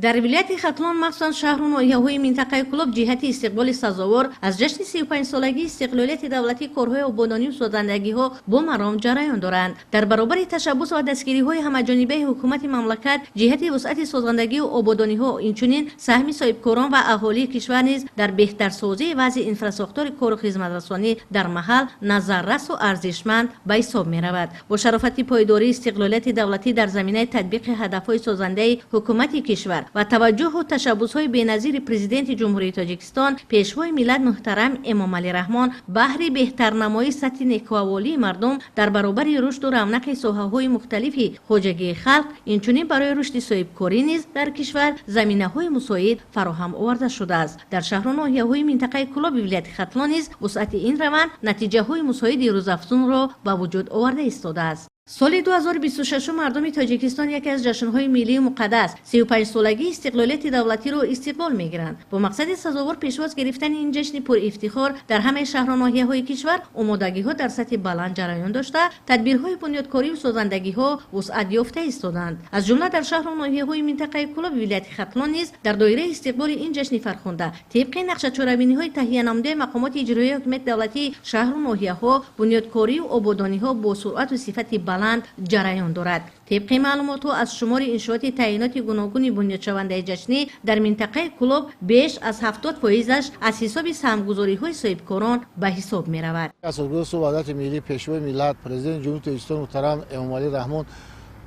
در ولایت ختلان مخصوصا شهر و ناحیه‌های منطقه کلوب جهت استقبال سزاوار از جشن 35 سالگی استقلالیت دولتی کارهای آبادانی و سازندگی‌ها با مرام جریان دارند. در برابر تشبث و دستگیری‌های همه‌جانبه حکومت مملکت جهت وسعت سازندگی و آبادانی‌ها، اینچنین سهم صاحبکاران و اهالی کشور نیز در بهترسازی وضع انفراستراکچور کار و خدمت‌رسانی در محل نظررس و ارزشمند به حساب می‌رود. با شرافت پایداری استقلالیت دولتی در زمینه تطبیق هدف‌های سازنده حکومت کشور و توجه و تشبث‌های بی‌نظیر پرزیدنت جمهوری تاجیکستان، پیشوای ملت محترم امام علی رحمان بهر بهترنمایی سطح نیکوئاولی مردم در برابر رشد و رونق ساحه‌های مختلف خوجگی خلق، اینچنین برای رشد صاحبکاری نیز در کشور زمینه‌های مساعد فراهم آورده شده است. در شهر و ناحیه‌های منطقه کلوب ولایت ختلان نیز وسعت این روند نتیجه‌های مساعد روزافزون را به وجود آورده ایستاده است. سال 2026 مردم تاجیکستان یکی از جشن‌های ملی مقدس 35 سالگی استقلالیت دولتی را استقبال می‌گیرند. با مقصد سزاوار پیشواز گرفتن این جشن پر افتخار در همه شهر و ناحیه‌های کشور، آمادگی‌ها در سطح بلند جریان داشته، تدبیرهای بنیادکاری و سازندگی‌ها وسعت یافته ایستادند. از جمله در شهر و ناحیه‌های منطقه کلوب ولایت ختلان نیز در دایره استقبال این جشن فرخنده طبق نقشه چاره‌بینی‌های تهیه نموده مقامات اجرایی حکومت دولتی شهر و ناحیه‌ها، بنیادکاری و آبادانی‌ها با سرعت و صفت بلند جریان دارد. طبق معلومات از شمار انشاءات تعیینات گوناگون بنیاد شونده جشنی در منطقه کلوب بیش از 70% از حساب سهمگذاری‌های صاحبکاران به حساب می‌رود. اساسگذار وحدت ملی پیشوای ملت پرزیدنت جمهوری تاجیکستان محترم امام علی رحمان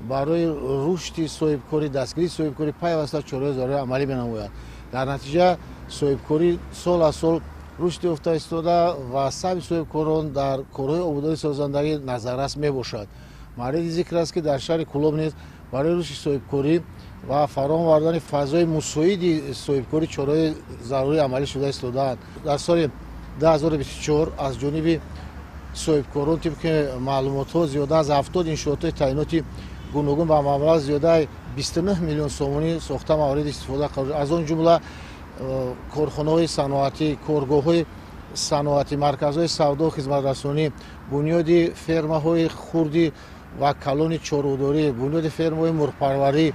برای رشد صاحبکاری، دستگیری صاحبکاری پیوسته چاره‌های عملی بنماید. در نتیجه صاحبکاری سال از سال رشد یافته ایستاده و سهم صاحبکاران در کارهای آبادانی سازندگی نظررس میباشد. مورد ذکر است که در شهر کلوب نیز برای رشد صاحبکاری و فراهم آوردن فضای مساعد صاحبکاری چاره‌های ضروری عملی شده ایستاده‌اند. در سال 2024 از جانب صاحبکاران طبق معلومات زیاده از 70 انشاءات تعییناتی گوناگون با مبلغ زیاده 29 میلیون سومانی ساخته مورد استفاده قرار از آن جمله کارخانه‌های صنعتی، کارگاه‌های صنعتی، مرکزهای سودا و خدمت‌رسانی، بنیاد فرم‌های خردی و کلان چاره‌داری، بنیاد فرم‌های مرغ‌پروری،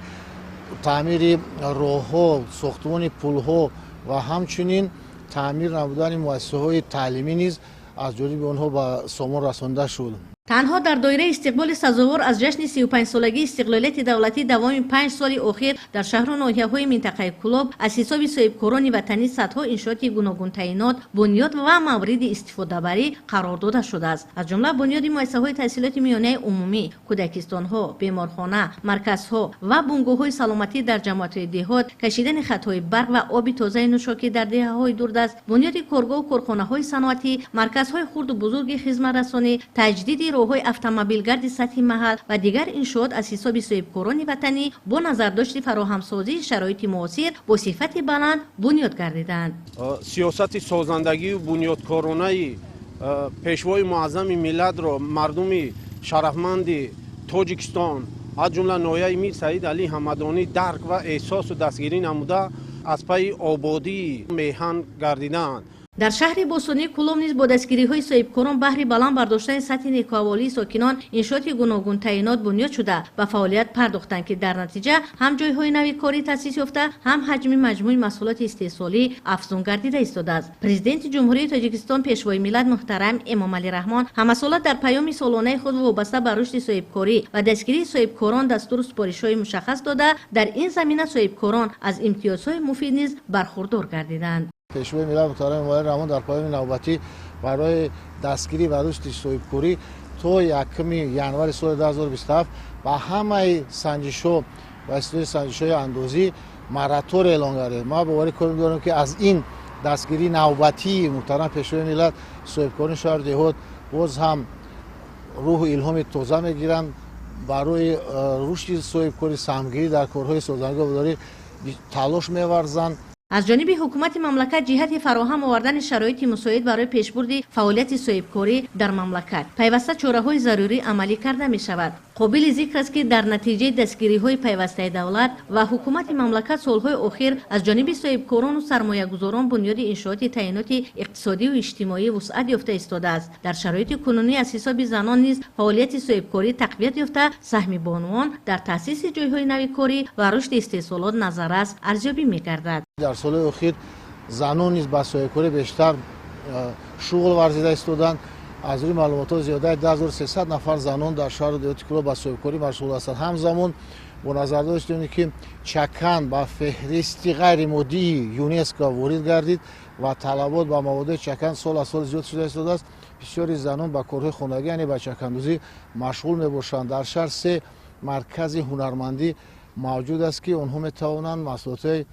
تعمیر راه‌ها، ساختمان پل‌ها و همچنین تعمیر نمودن مؤسسه‌های تعلیمی نیز از جانب آنها به سامان رسانده شد. تنها در دایره استقبال سزاوار از جشن 35 سالگی استقلالیت دولتی دوام 5 سال اخیر در شهر و ناحیه‌های منطقه کلوب از حساب صاحبکاران وطنی صدها انشاءات گوناگون تعیینات، بنیاد و موارد استفاده بری قرار داده شده است. از جمله بنیاد مؤسسه‌های تحصیلات میانه عمومی، کودکستان‌ها، بیمارخانه، مرکزها و بنگاه‌های سلامتی در جماعت‌های دهات، کشیدن خط‌های برق و آب تازه نوشاکی در دهه‌های دوردست، بنیاد کارگاه و کارخانه‌های صنعتی، مرکزهای خرد و بزرگ خدمت‌رسانی، تجدید راه‌های اتومبیلگرد سطح محل و دیگر انشاءات از حساب صاحبکاران وطنی با نظرداشت فراهمسازی شرایط معاصر با صفت بلند بنیاد گردیدند. سیاست سازندگی و بنیادکارانه پیشوای معظم ملت را مردم شرفمند تاجیکستان از جمله ناحیه میر سعید علی حمدانی درک و احساس و دستگیری نموده از پی آبادی میهن گردیدند. در شهر بوستانی کلوب نیز با دستگیری‌های صاحبکاران بهر بلند برداشتن سطح نیکوئاولی ساکنان انشاءات گوناگون تعیینات بنیاد شده و فعالیت پرداختند که در نتیجه هم جای‌های نوی کاری تأسیس یافته، هم حجم مجموع محصولات استحصالی افزون گردیده ایستاده است. پرزیدنت جمهوری تاجیکستان پیشوای ملت محترم امام علی رحمان همسالات در پیام سالانه خود وابسته به رشد صاحبکاری و دستگیری صاحبکاران دستور سپارش‌های مشخص داده در این زمینه صاحبکاران از امتیازهای مفید نیز برخوردار گردیدند. پیشوای ملت محترم امام علی رحمان در پایان نوبتی برای دستگیری و رشد صاحبکاری تا 1 ژانویه سال 2027 با همه سنجش‌ها و استودیوی سنجش‌های اندازی مراتور اعلان کرده. ما باور داریم که از این دستگیری نوبتی محترم پیشوای ملت صاحبکاران شهر دهات باز هم روح و الهام تازه میگیرند برای رشد صاحبکاری، سهمگیری در کارهای سازندگی و آبادانی تلاش می‌ورزند. از جانب حکومت مملکت جهت فراهم آوردن شرایط مساعد برای پیشبرد فعالیت صاحبکاری در مملکت پیوسته چاره‌های ضروری عملی کرده می شود. قابل ذکر است که در نتیجه دستگیری‌های پیوسته دولت و حکومت مملکت سال‌های اخیر از جانب صاحبکاران و سرمایه‌گذاران بنیاد انشاءات تعینات اقتصادی و اجتماعی وسعت یافته ایستاده است. در شرایط کنونی از حساب زنان نیز فعالیت صاحبکاری تقویت یافته، سهم بانوان در تأسیس جای‌های نوی کاری و رشد استحصالات نظررس ارزیابی می‌گردد. در سال اخیر زنان نیز با صاحبکاری بیشتر شغل ورزیده ایستادند. از روی معلومات زیاده 10300 نفر زنان در شهر دیوتی کلوب با صاحبکاری مشغول هستند. همزمان با نظر داشتیم که چکن با فهرست غیر مادی یونسکو وارد گردید و طلبات با مواد چکن سال از سال زیاد شده است. بسیاری زنان با کارهای خانگی یعنی با چکندوزی مشغول میباشند. در شهر 3 مرکز هنرمندی موجود است که آنها میتوانند محصولات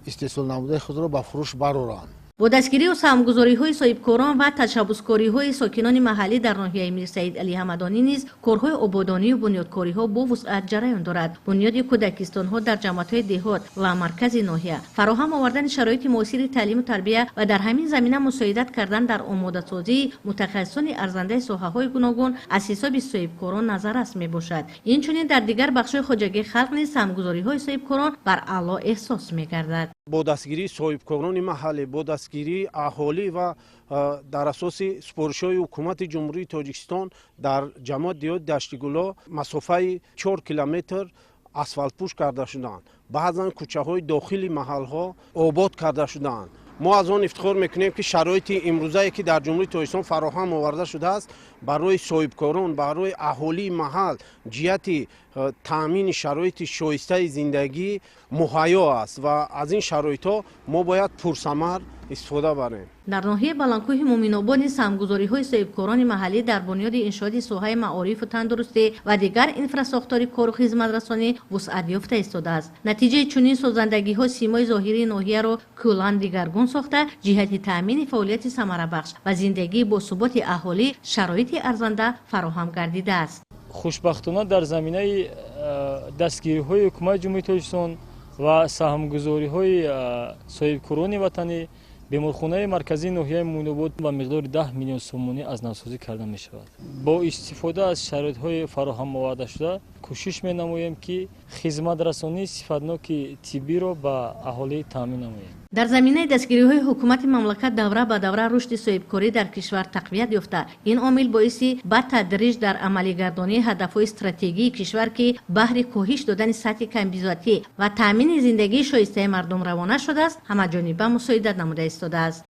استحصال نموده خود را به فروش برآورند. با دستگیری و سهمگذاری‌های صاحبکاران و تشبثکاری‌های ساکنان محلی در ناحیه میر سید علی همدانی نیز کارهای آبادانی و بنیادکاری‌ها با وسعت جریان دارد. بنیاد کودکستان‌ها در جماعت‌های دهات و مرکز ناحیه، فراهم آوردن شرایط مناسب تعلیم و تربیت و در همین زمینه مساعدت کردن در آماده‌سازی متخصصان ارزنده ساحه‌های گوناگون از حساب صاحبکاران نظررس میباشد. اینچنین در دیگر بخش‌های خواجگی خلق نیز سهمگذاری‌های صاحبکاران بر اعلی احساس می‌گردد. با دستگیری صاحبکاران محلی، با دستگیری اهالی و در اساس سپارش‌های حکومت جمهوری تاجیکستان در جماعت دیوت دشتگولا مسافه 4 کیلومتر اسفالت پوش کرده شدند. بعضا کوچه‌های داخلی محل‌ها آباد کرده شدند. ما از آن افتخار میکنیم که شرایط امروزه که در جمهوری تاجیکستان فراهم آورده شده است برای صاحبکاران، برای اهالی محل جهت تامین شرایط شایسته زندگی مهیا است و از این شرایط ما باید پرثمر استفاده بریم. در ناحیه بلندکوه مومن آباد نیز سهمگذاری‌های صاحبکاران محلی در بنیاد انشاءات ساحه معارف و تندرستی و دیگر انفراستراکچور کار و خدمت رسانی وسعت یافته ایستاده است. نتیجه چنین سازندگی‌ها سیمای ظاهری ناحیه را کلاً دیگرگون ساخته، جهت تامین فعالیت ثمره‌بخش و زندگی با ثبات اهالی شرایط ارزنده فراهم گردیده است. خوشبختانه در زمینه دستگیری‌های حکومت جمهوری تاجیکستان و سهمگذاری‌های صاحبکاران وطنی بیمارخانه مرکزی ناحیه مومن آباد با مقدار 10 میلیون سومانی از نوسازی کرده می شود. با استفاده از شرایط‌های فراهم آورده شده کوشش می نماییم که خدمت رسانی صفتناک طبی را به اهالی تامین نماییم. در زمینه دستگیری‌های حکومت مملکت دوره به دوره رشد صاحبکاری در کشور تقویت یافته. این عامل باعثی به تدریج در عملی گردانی هدف‌های استراتژیکی کشور که بهر کاهش دادن سطح کمبیزاتی و تامین زندگی شایسته مردم روانه شده است، همه‌جانبه مساعدت نموده ایستاده است.